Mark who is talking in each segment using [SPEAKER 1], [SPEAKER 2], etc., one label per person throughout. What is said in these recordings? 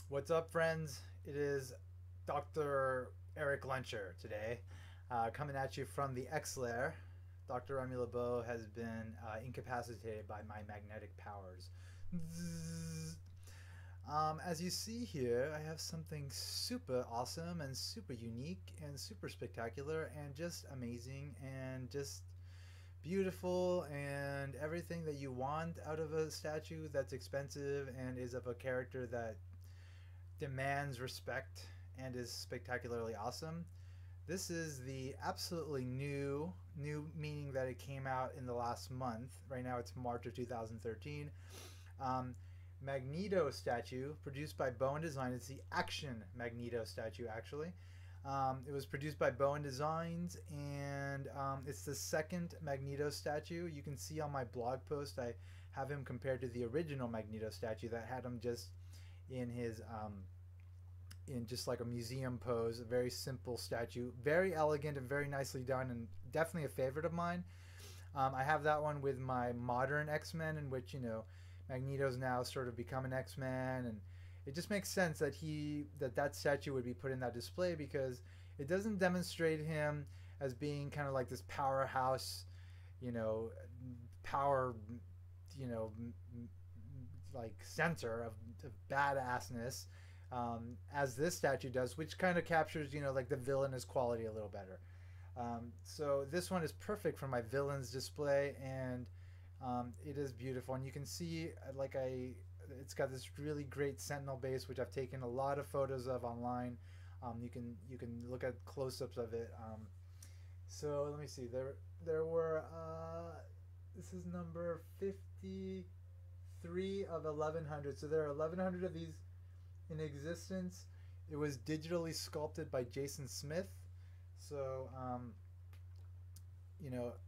[SPEAKER 1] What's up, friends? It is Dr. Eric Lencher today, coming at you from the X-Lair. Dr. Remy LeBeau has been incapacitated by my magnetic powers. As you see here, I have something super awesome and super unique and super spectacular and just amazing and just beautiful and everything that you want out of a statue that's expensive and is of a character that demands respect and is spectacularly awesome. This is the absolutely new meaning that it came out in the last month. Right now it's March of 2013. Um, Magneto statue produced by Bowen Design. It's the Action Magneto statue, actually. It was produced by Bowen Designs, and it's the second Magneto statue. You can see on my blog post I have him compared to the original Magneto statue that had him just in his in just like a museum pose. A very simple statue, very elegant and very nicely done, and definitely a favorite of mine. I have that one with my modern X-Men, in which Magneto's now sort of become an X-Man, and it just makes sense that that statue would be put in that display because it doesn't demonstrate him as being kind of like this powerhouse, you know, power, you know, like center of badassness, as this statue does, which kind of captures like the villainous quality a little better. So this one is perfect for my villains display, and it is beautiful. And you can see, it's got this really great Sentinel base, which I've taken a lot of photos of online. You can look at close-ups of it. So let me see. There were this is number 53 of 1100. So there are 1100 of these in existence. It was digitally sculpted by Jason Smith. So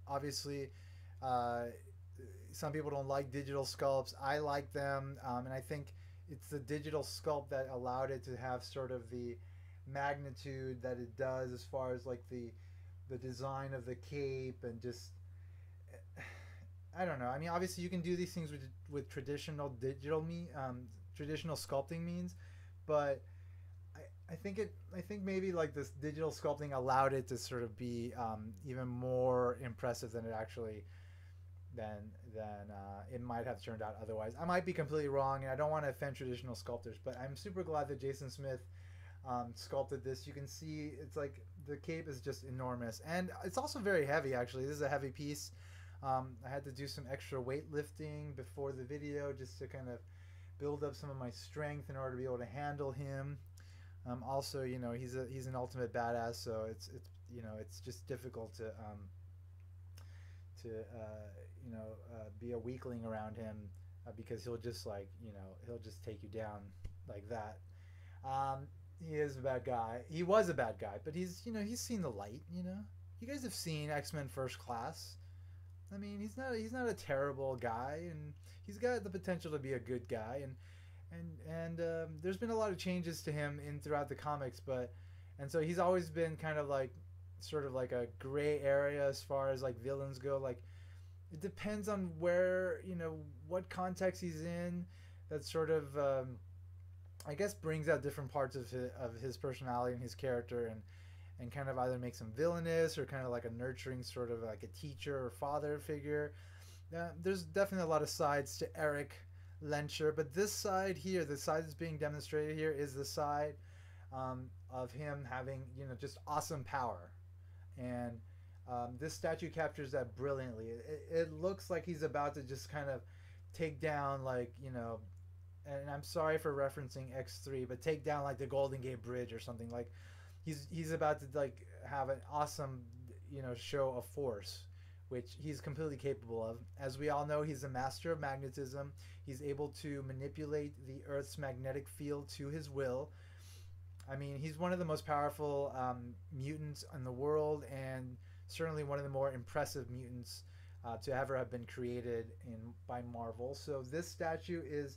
[SPEAKER 1] obviously, uh, some people don't like digital sculpts. I like them, and I think it's the digital sculpt that allowed it to have sort of the magnitude that it does, as far as like the design of the cape and just, I don't know. I mean, obviously you can do these things with traditional traditional sculpting means, but I think maybe like this digital sculpting allowed it to sort of be even more impressive than it might have turned out otherwise. I might be completely wrong, and I don't want to offend traditional sculptors, but I'm super glad that Jason Smith sculpted this. You can see it's like the cape is just enormous, and it's also very heavy. Actually, this is a heavy piece. I had to do some extra weightlifting before the video just to kind of build up some of my strength in order to be able to handle him. Also, he's an ultimate badass, so it's just difficult to be a weakling around him, because he'll just he'll just take you down like that. He is a bad guy. He was a bad guy, but he's seen the light. You guys have seen X-Men First Class. I mean, he's not a terrible guy, and he's got the potential to be a good guy, and there's been a lot of changes to him in throughout the comics, and so he's always been kind of like sort of like a gray area as far as like villains go. Like, it depends on where, what context he's in. That sort of I guess brings out different parts of his personality and his character, and kind of either makes him villainous or kind of like a nurturing sort of like a teacher or father figure. There's definitely a lot of sides to Eric Lencher, but this side here, the side that's being demonstrated here, is the side of him having just awesome power, and this statue captures that brilliantly. It looks like he's about to just kind of take down, like, and I'm sorry for referencing X3, but take down like the Golden Gate Bridge or something. Like, he's about to like have an awesome show of force, which he's completely capable of. As we all know, he's a master of magnetism. He's able to manipulate the Earth's magnetic field to his will. I mean, he's one of the most powerful mutants in the world, and certainly one of the more impressive mutants to ever have been created by Marvel. So this statue is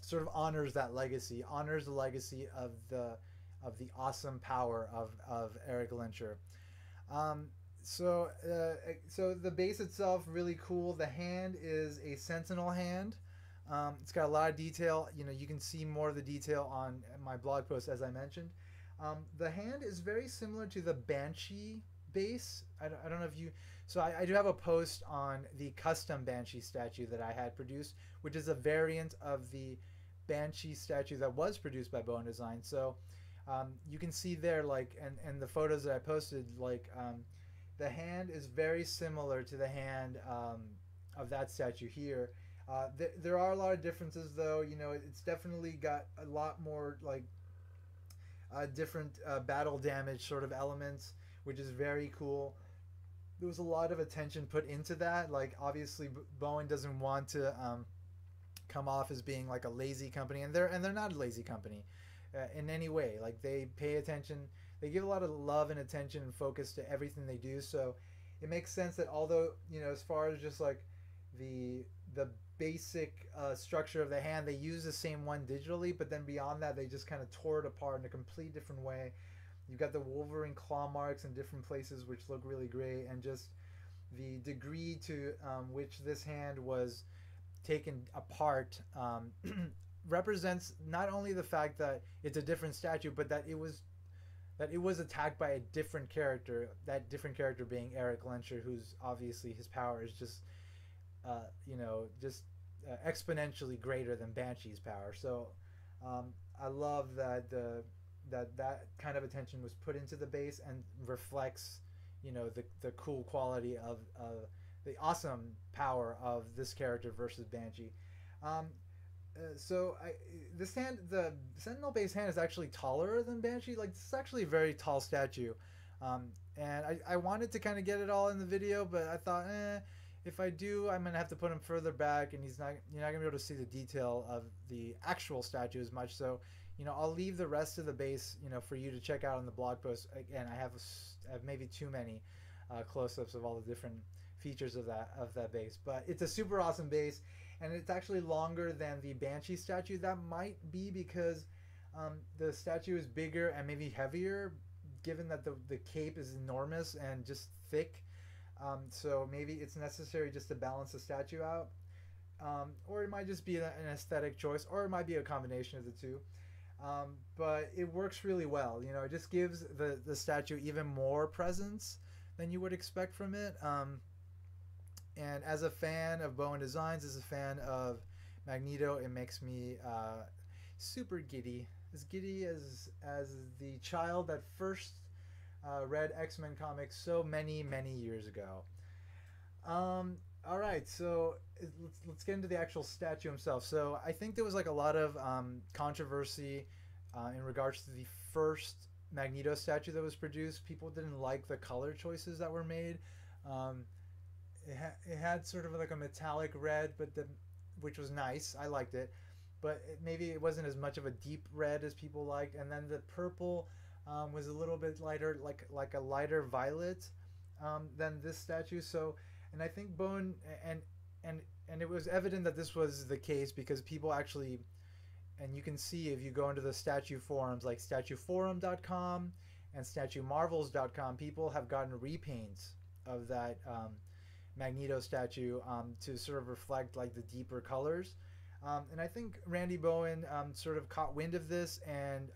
[SPEAKER 1] sort of honors that legacy, honors the legacy of the awesome power of Eric Lencher. So the base itself, really cool. The hand is a Sentinel hand. It's got a lot of detail. You know, you can see more of the detail on my blog post, as I mentioned. The hand is very similar to the Banshee base. I don't know if you. So I do have a post on the custom Banshee statue that I had produced, which is a variant of the Banshee statue that was produced by Bowen Design. So you can see there, like, and the photos that I posted, like, the hand is very similar to the hand of that statue here. There are a lot of differences, though. You know, it's definitely got a lot more, like, different battle damage sort of elements, which is very cool. There was a lot of attention put into that. Like, obviously, Bowen doesn't want to come off as being like a lazy company, and they're not a lazy company in any way. Like, they pay attention, they give a lot of love and attention and focus to everything they do. So it makes sense that, although, you know, as far as just like the basic structure of the hand, they use the same one digitally, but then beyond that, they just kind of tore it apart in a complete different way. You've got the Wolverine claw marks in different places, which look really great, and just the degree to which this hand was taken apart represents not only the fact that it's a different statue, but that it was attacked by a different character. That different character being Eric Lenscher, who's obviously, his power is just exponentially greater than Banshee's power. So I love that that kind of attention was put into the base and reflects, you know, the cool quality of the awesome power of this character versus Banshee. This hand, the Sentinel base hand, is actually taller than Banshee. Like, this is actually a very tall statue, and I wanted to kind of get it all in the video, but I thought, if I do, I'm gonna have to put him further back, and you're not gonna be able to see the detail of the actual statue as much. So, you know, I'll leave the rest of the base, you know, for you to check out on the blog post. Again, I have maybe too many close-ups of all the different features of that base, but it's a super awesome base, and it's actually longer than the Banshee statue. That might be because the statue is bigger and maybe heavier, given that the cape is enormous and just thick. So maybe it's necessary just to balance the statue out, or it might just be an aesthetic choice, or it might be a combination of the two. But it works really well. You know, it just gives the statue even more presence than you would expect from it. And as a fan of Bowen Designs, as a fan of Magneto, it makes me super giddy. As giddy as the child that first read X-Men comics so many years ago. All right, so let's get into the actual statue himself. So I think there was like a lot of controversy in regards to the first Magneto statue that was produced. People didn't like the color choices that were made. It had sort of like a metallic red, but which was nice. I liked it, but maybe it wasn't as much of a deep red as people liked. And then the purple was a little bit lighter, like a lighter violet than this statue. So, and I think Bowen, and it was evident that this was the case because people actually, and you can see if you go into the statue forums like statueforum.com and statuemarvels.com, people have gotten repaints of that Magneto statue to sort of reflect like the deeper colors. And I think Randy Bowen sort of caught wind of this, and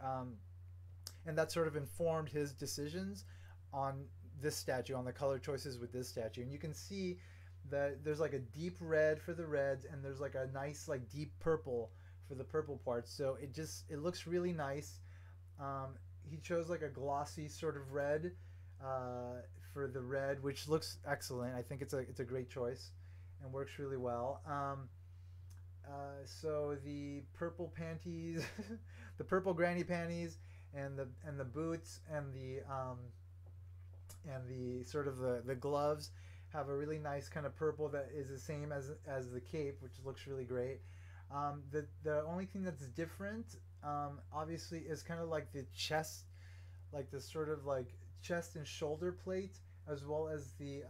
[SPEAKER 1] that sort of informed his decisions on this statue, on the color choices with this statue. And you can see that there's like a deep red for the reds, and there's like a nice like deep purple for the purple parts. So it looks really nice. He chose like a glossy sort of red for the red, which looks excellent. I think it's a great choice and works really well. So the purple panties, the purple granny panties, and the boots, and the sort of the gloves have a really nice kind of purple that is the same as the cape, which looks really great. The only thing that's different, obviously, is kind of like the chest, like the sort of like chest and shoulder plate, as well as the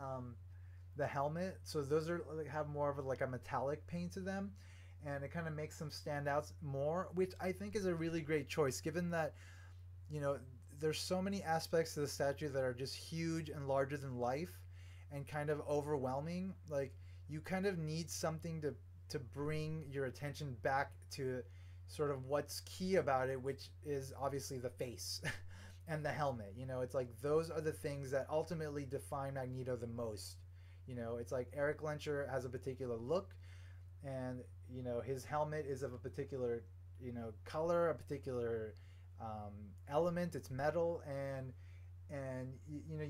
[SPEAKER 1] helmet. So those are have more of like a metallic paint to them, and it kind of makes them stand out more, which I think is a really great choice, given that, you know, there's so many aspects to the statue that are just huge and larger than life and kind of overwhelming. Like, you kind of need something to to bring your attention back to sort of what's key about it, which is obviously the face and the helmet. You know, it's like those are the things that ultimately define Magneto the most. You know, it's like Eric Lencher has a particular look, and you know his helmet is of a particular color, a particular element. It's metal, and you know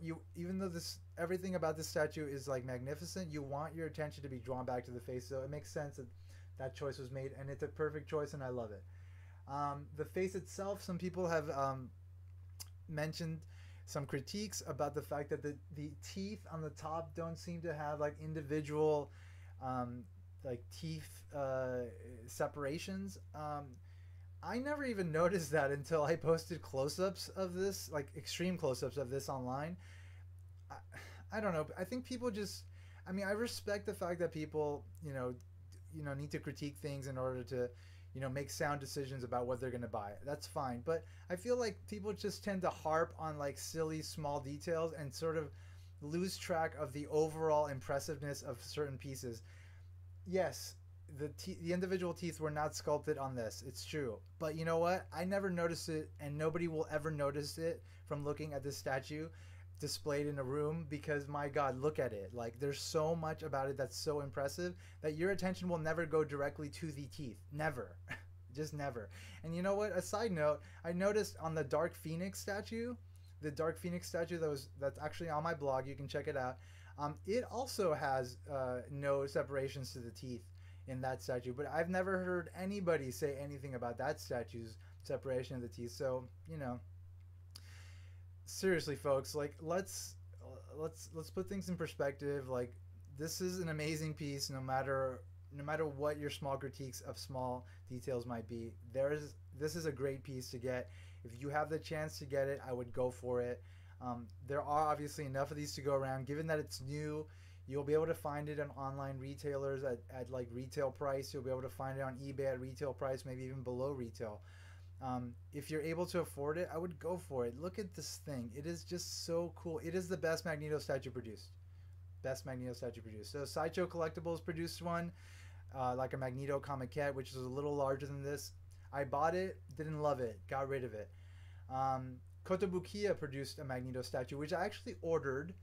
[SPEAKER 1] you even though this everything about this statue is like magnificent, you want your attention to be drawn back to the face. So it makes sense that that choice was made, and it's a perfect choice, and I love it. The face itself, some people have mentioned some critiques about the fact that the teeth on the top don't seem to have like individual like teeth separations. I never even noticed that until I posted close-ups of this, like extreme close-ups of this online. I don't know. I think people just. I mean, I respect the fact that people, need to critique things in order to, make sound decisions about what they're going to buy. That's fine. But I feel like people just tend to harp on like silly small details and sort of lose track of the overall impressiveness of certain pieces. Yes, the individual teeth were not sculpted on this. It's true. But you know what? I never noticed it, and nobody will ever notice it from looking at this statue displayed in a room, because my God, look at it. Like, there's so much about it that's so impressive that your attention will never go directly to the teeth. Never. Just never. And you know what? A side note, I noticed on the Dark Phoenix statue, that's actually on my blog, you can check it out. It also has no separations to the teeth in that statue, but I've never heard anybody say anything about that statue's separation of the teeth. So, seriously, folks, like let's put things in perspective. Like, this is an amazing piece, no matter what your small critiques of small details might be. This is a great piece to get. If you have the chance to get it, I would go for it. There are obviously enough of these to go around. Given that it's new, you'll be able to find it on online retailers at like retail price. You'll be able to find it on eBay at retail price, maybe even below retail. If you're able to afford it, I would go for it. Look at this thing. It is just so cool. It is the best Magneto statue produced. So Sideshow Collectibles produced one, like a Magneto Comiquette, which is a little larger than this. I bought it, didn't love it, got rid of it. Kotobukiya produced a Magneto statue, which I actually ordered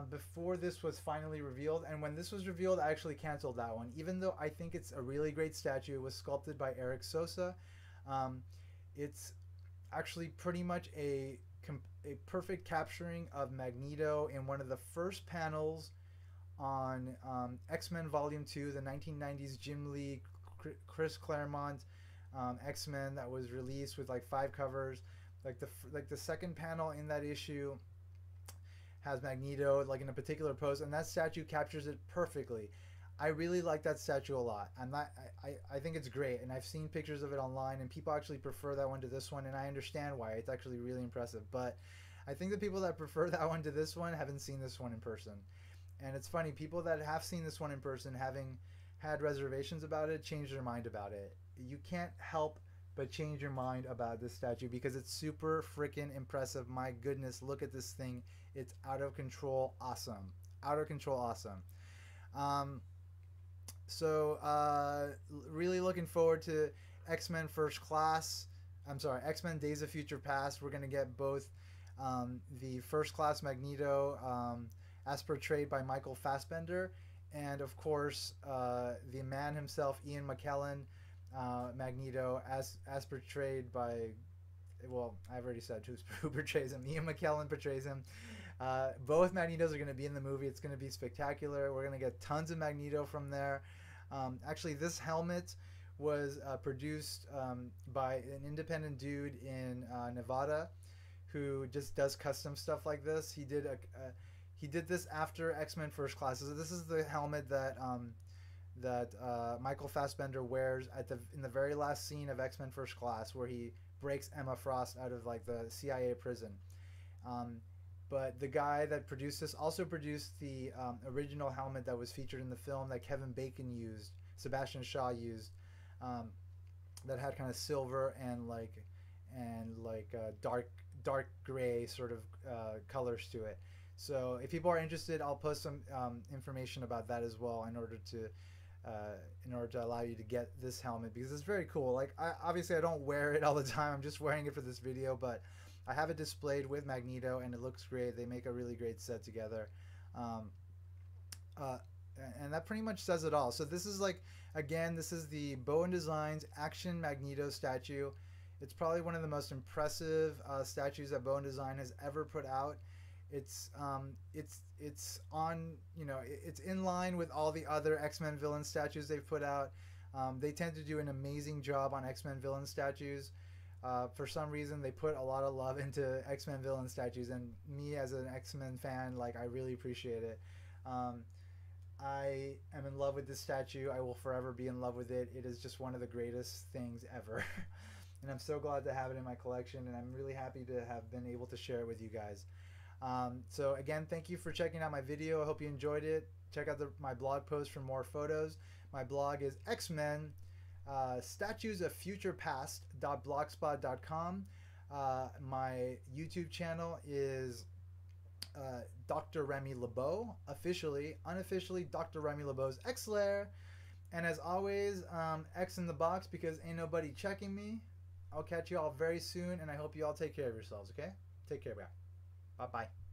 [SPEAKER 1] before this was finally revealed. And when this was revealed, I actually canceled that one, even though I think it's a really great statue. It was sculpted by Eric Sosa. It's actually pretty much a perfect capturing of Magneto in one of the first panels on X-Men Volume 2, the 1990s Jim Lee, Chris Claremont X-Men that was released with like 5 covers. Like the second panel in that issue has Magneto like in a particular pose, and that statue captures it perfectly. I really like that statue a lot. I think it's great, and I've seen pictures of it online, and people actually prefer that one to this one, and I understand why. It's actually really impressive. But I think the people that prefer that one to this one haven't seen this one in person. And it's funny, people that have seen this one in person, having had reservations about it, change their mind about it. You can't help but change your mind about this statue because it's super freaking impressive. My goodness, look at this thing. It's out of control awesome. Out of control awesome. So really looking forward to X-Men First Class. X-Men Days of Future Past. We're going to get both the First Class Magneto as portrayed by Michael Fassbender, and of course the man himself, Ian McKellen, Magneto as portrayed by, well, I've already said who portrays him. Ian McKellen portrays him. Both Magnetos are going to be in the movie. It's going to be spectacular. We're going to get tons of Magneto from there. Actually, this helmet was produced by an independent dude in Nevada who just does custom stuff like this. He did this after X-Men First Class. So this is the helmet that Michael Fassbender wears in the very last scene of X-Men First Class, where he breaks Emma Frost out of like the CIA prison. But the guy that produced this also produced the original helmet that was featured in the film that Kevin Bacon used, Sebastian Shaw used, that had kind of silver and dark gray sort of colors to it. So if people are interested, I'll post some information about that as well in order to in order to allow you to get this helmet, because it's very cool. Like, obviously I don't wear it all the time. I'm just wearing it for this video, but I have it displayed with Magneto, and it looks great. They make a really great set together. Um, and that pretty much says it all. So this is like, again, this is the Bowen Designs Action Magneto statue. It's probably one of the most impressive statues that Bowen Design has ever put out. It's on, you know, it's in line with all the other X-Men villain statues they've put out. They tend to do an amazing job on X-Men villain statues. For some reason, they put a lot of love into X-Men villain statues, and me as an X-Men fan, like, I really appreciate it. I am in love with this statue. I will forever be in love with it. It is just one of the greatest things ever. And I'm so glad to have it in my collection, and I'm really happy to have been able to share it with you guys. So again, thank you for checking out my video. I hope you enjoyed it. Check out my blog post for more photos. My blog is X-Men Statues of Future Past.blogspot.com. My YouTube channel is Dr. Remy LeBeau, officially. Unofficially, Dr. Remy LeBeau's X-Lair. And as always, X in the box, because ain't nobody checking me. I'll catch you all very soon, and I hope you all take care of yourselves, okay? Take care, bye. Bye-bye.